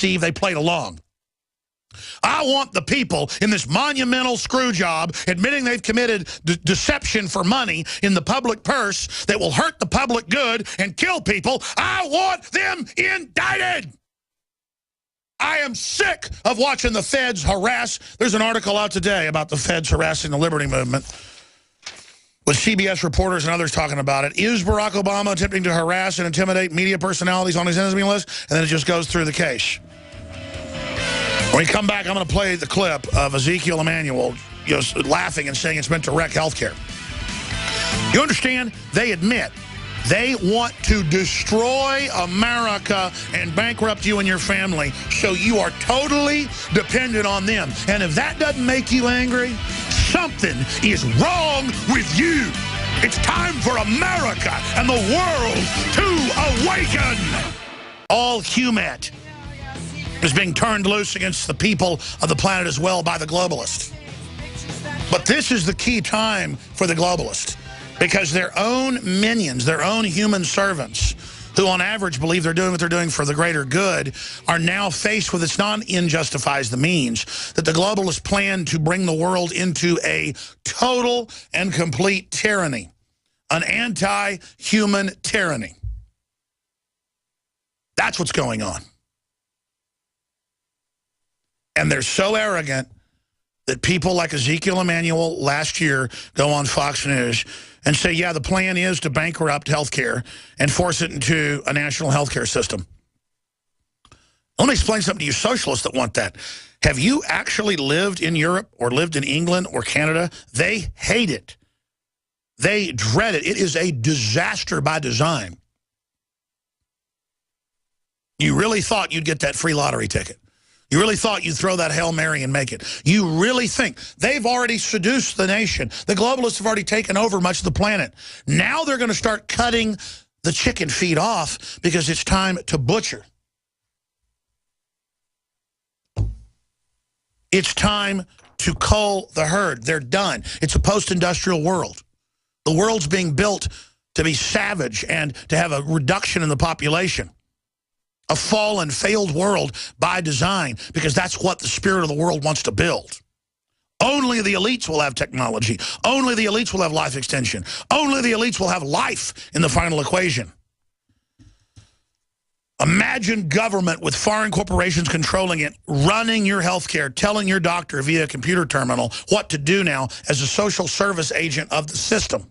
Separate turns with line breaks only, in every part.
perceive they played along. I want the people in this monumental screw job admitting they've committed deception for money in the public purse that will hurt the public good and kill people. I want them indicted. I am sick of watching the feds harass. There's an article out today about the feds harassing the liberty movement with CBS reporters and others talking about it. Is Barack Obama attempting to harass and intimidate media personalities on his enemy list? And then it just goes through the case. When we come back, I'm going to play the clip of Ezekiel Emanuel laughing and saying it's meant to wreck healthcare. You understand? They admit they want to destroy America and bankrupt you and your family, so you are totally dependent on them. And if that doesn't make you angry, something is wrong with you. It's time for America and the world to awaken. All humanity is being turned loose against the people of the planet as well by the globalists. But this is the key time for the globalists, because their own minions, their own human servants, who on average believe they're doing what they're doing for the greater good, are now faced with, it's not end justifies the means, that the globalists plan to bring the world into a total and complete tyranny, an anti-human tyranny. That's what's going on. And they're so arrogant that people like Ezekiel Emanuel last year go on Fox News and say, yeah, the plan is to bankrupt healthcare and force it into a national healthcare system. Let me explain something to you socialists that want that. Have you actually lived in Europe or lived in England or Canada? They hate it. They dread it. It is a disaster by design. You really thought you'd get that free lottery ticket. You really thought you'd throw that Hail Mary and make it. You really think they've already seduced the nation. The globalists have already taken over much of the planet. Now they're going to start cutting the chicken feet off because it's time to butcher. It's time to cull the herd. They're done. It's a post-industrial world. The world's being built to be savage and to have a reduction in the population. A fallen, failed world by design, because that's what the spirit of the world wants to build. Only the elites will have technology. Only the elites will have life extension. Only the elites will have life in the final equation. Imagine government with foreign corporations controlling it, running your health care, telling your doctor via a computer terminal what to do now as a social service agent of the system.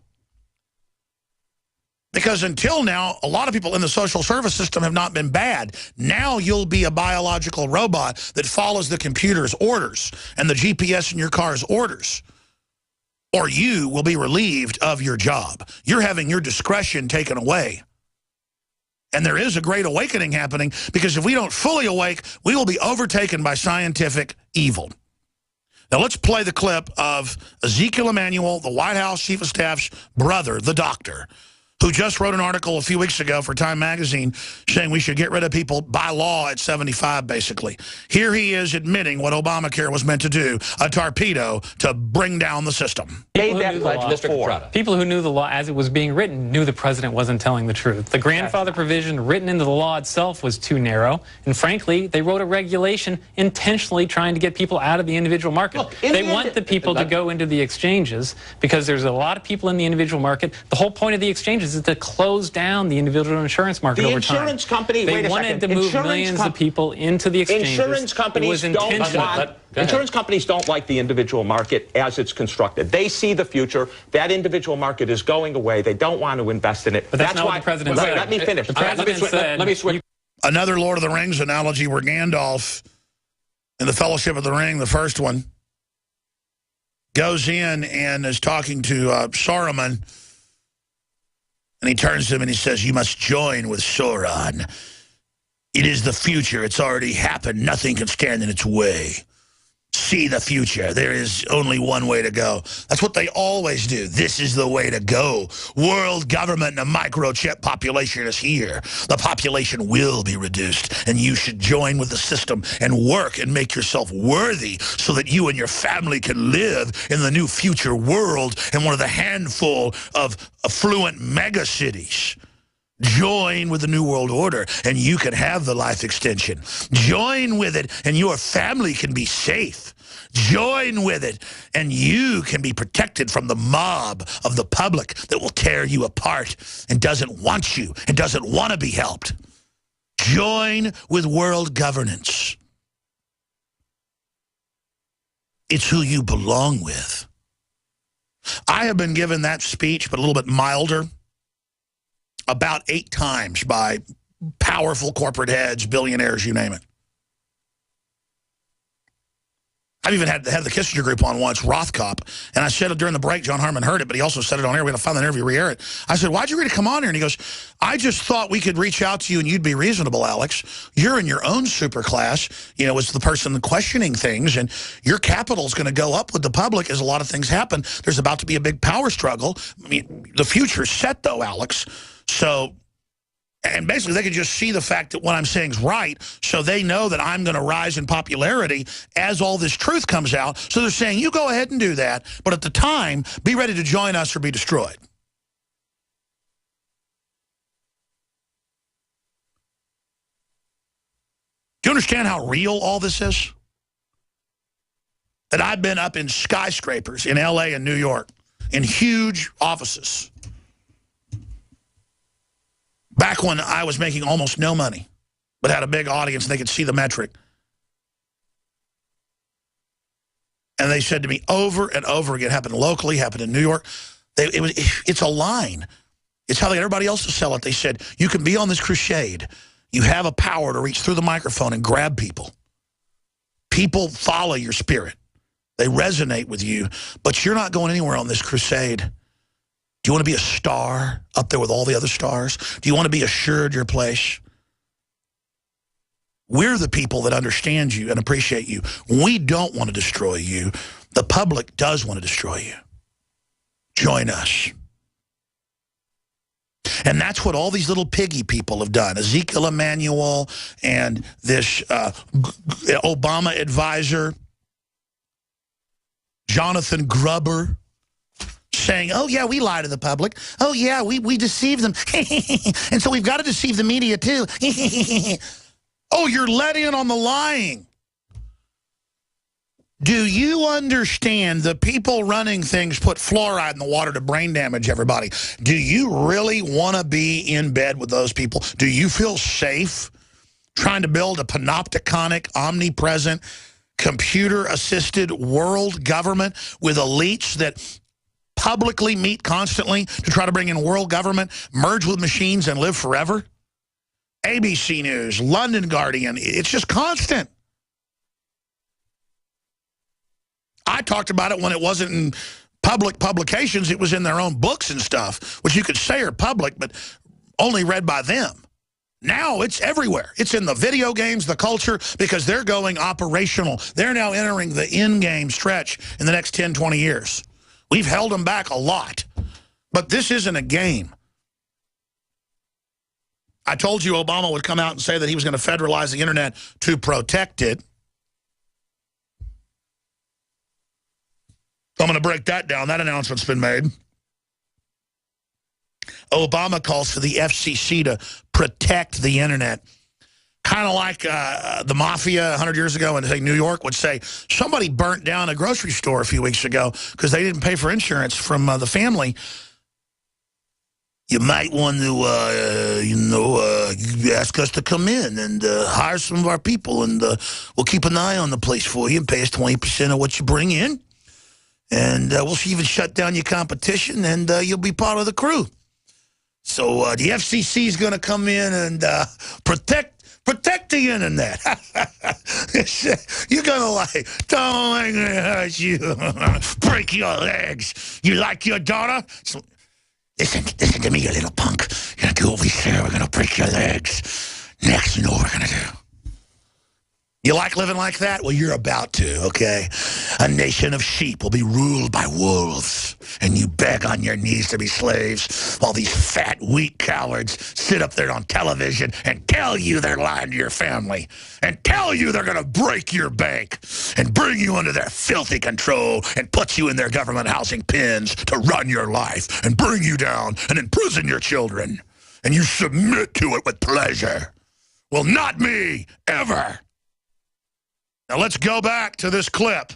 Because until now, a lot of people in the social service system have not been bad. Now you'll be a biological robot that follows the computer's orders and the GPS in your car's orders. Or you will be relieved of your job. You're having your discretion taken away. And there is a great awakening happening, because if we don't fully awake, we will be overtaken by scientific evil. Now let's play the clip of Ezekiel Emanuel, the White House Chief of Staff's brother, the doctor, who just wrote an article a few weeks ago for Time Magazine saying we should get rid of people by law at 75, basically. Here he is admitting what Obamacare was meant to do, a torpedo to bring down the system.
Made that pledge before.
People who knew the law as it was being written knew the president wasn't telling the truth. The grandfather provision written into the law itself was too narrow, and frankly, they wrote a regulation intentionally trying to get people out of the individual market. Look, they want the people to go into the exchanges because there's a lot of people in the individual market. The whole point of the exchanges is to close down the individual insurance market over time.
The insurance company,
they wanted to move millions of people into the exchanges.
Insurance companies don't like the individual market as it's constructed. They see the future. That individual market is going away. They don't want to invest in it.
But that's not
why
what the president said.
Let me finish.
The president said,
let me switch.
Another Lord of the Rings analogy where Gandalf in the Fellowship of the Ring, the first one, goes in and is talking to Saruman. And he turns to him and he says, you must join with Sauron. It is the future. It's already happened. Nothing can stand in its way. See the future. There is only one way to go. That's what they always do. This is the way to go. World government and a microchip population is here. The population will be reduced, and you should join with the system and work and make yourself worthy so that you and your family can live in the new future world in one of the handful of affluent mega cities. Join with the New World Order, and you can have the life extension. Join with it, and your family can be safe. Join with it, and you can be protected from the mob of the public that will tear you apart and doesn't want you and doesn't want to be helped. Join with world governance. It's who you belong with. I have been given that speech, but a little bit milder, about 8 times by powerful corporate heads, billionaires, you name it. I've even had the Kissinger group on once, Rothkopf, and I said it during the break. John Harmon heard it, but he also said it on air. We had to find the interview, re-air it. I said, why'd you agree to come on here? And he goes, I just thought we could reach out to you and you'd be reasonable, Alex. You're in your own superclass, you know, as the person questioning things, and your capital's going to go up with the public as a lot of things happen. There's about to be a big power struggle. I mean, the future's set, though, Alex. So... and basically, they could just see the fact that what I'm saying is right, so they know that I'm going to rise in popularity as all this truth comes out. So they're saying, you go ahead and do that, but at the time, be ready to join us or be destroyed. Do you understand how real all this is? That I've been up in skyscrapers in L.A. and New York, in huge offices, back when I was making almost no money, but had a big audience and they could see the metric. And they said to me over and over again, happened locally, happened in New York, it's a line. It's how they get everybody else to sell it. They said, you can be on this crusade. You have a power to reach through the microphone and grab people. People follow your spirit. They resonate with you, but you're not going anywhere on this crusade. Do you want to be a star up there with all the other stars? Do you want to be assured your place? We're the people that understand you and appreciate you. We don't want to destroy you. The public does want to destroy you. Join us. And that's what all these little piggy people have done. Ezekiel Emanuel and this Obama advisor, Jonathan Gruber, saying, oh, yeah, we lie to the public. Oh, yeah, we deceive them. And so we've got to deceive the media, too. Oh, you're let in on the lying. Do you understand the people running things put fluoride in the water to brain damage everybody? Do you really want to be in bed with those people? Do you feel safe trying to build a panopticonic, omnipresent, computer-assisted world government with elites that publicly meet constantly to try to bring in world government, merge with machines, and live forever? ABC News, London Guardian, it's just constant. I talked about it when it wasn't in public publications. It was in their own books and stuff, which you could say are public, but only read by them. Now it's everywhere. It's in the video games, the culture, because they're going operational. They're now entering the in-game stretch in the next 10, 20 years. We've held them back a lot, but this isn't a game. I told you Obama would come out and say that he was going to federalize the internet to protect it. I'm going to break that down. That announcement's been made. Obama calls for the FCC to protect the internet. Kind of like the mafia 100 years ago in, say, New York would say, somebody burnt down a grocery store a few weeks ago because they didn't pay for insurance from the family. You might want to, ask us to come in and hire some of our people, and we'll keep an eye on the place for you and pay us 20% of what you bring in. And we'll even shut down your competition, and you'll be part of the crew. So the FCC is going to come in and protect the internet. You're going to like, don't let me hurt you. Break your legs. You like your daughter? So, listen to me, you little punk. You're going to go over here. We're going to break your legs. Next, you know what we're going to do. You like living like that? Well, you're about to, okay? A nation of sheep will be ruled by wolves, and you beg on your knees to be slaves while these fat, weak cowards sit up there on television and tell you they're lying to your family and tell you they're going to break your bank and bring you under their filthy control and put you in their government housing pens to run your life and bring you down and imprison your children. and you submit to it with pleasure. Well, not me, ever. Now let's go back to this clip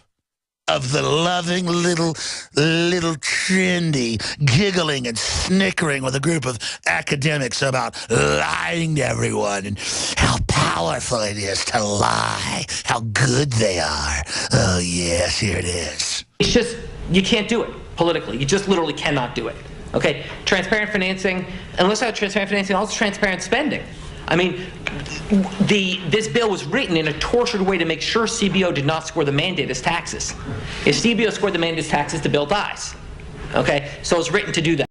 of the loving little trendy giggling and snickering with a group of academics about lying to everyone and how powerful it is to lie, how good they are. Oh, yes, here it is.
It's just, you can't do it politically. You just literally cannot do it. Okay? Transparent financing, unless I have transparent financing, also transparent spending. I mean, this bill was written in a tortured way to make sure CBO did not score the mandate as taxes. If CBO scored the mandate as taxes, the bill dies. Okay? So it's written to do that.